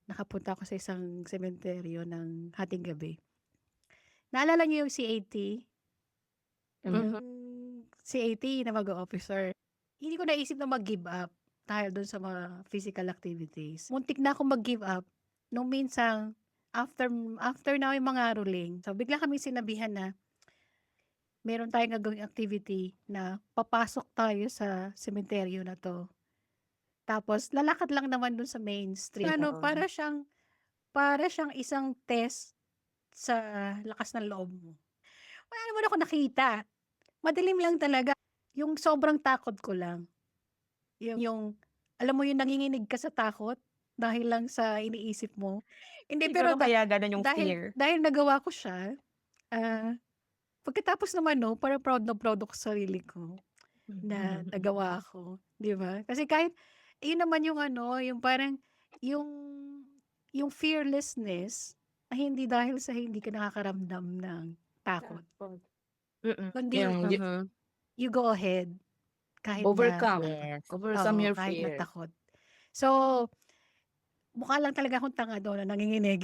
nakapunta ako sa isang sementeryo ng hating gabi. Naalala niyo yung CAT? Mhm. Yung CAT na mag-o-officer. Hindi ko naisip na mag-give up dahil dun sa mga physical activities. Muntik na akong mag-give up nung minsan after namin mangaroling. So bigla kami sinabihan na meron tayong gagawing activity na papasok tayo sa sementeryo na 'to. Tapos lalakad lang naman dun sa main street. Ano, Oo. para siyang isang test sa lakas ng loob mo. Wala naman akong nakita. Madilim lang talaga. Yung sobrang takot ko lang, yung alam mo yung nanginginig ka sa takot dahil lang sa iniisip mo. Hindi, pero Siguro kaya gano'n yung dahil fear. dahil nagawa ko siya, ah, pagkatapos naman 'no, parang proud na proud ako sa sarili ko na nagawa ko, 'di ba? Kasi kahit yun naman yung ano, yung parang yung yung fearlessness ay hindi dahil sa hindi ka nakakaramdam ng takot, Takot. Mm, kundi yung you go ahead kahit na overcome oo, your kahit na fear. takot. So, mukha lang talaga akong tanga doon na nanginginig.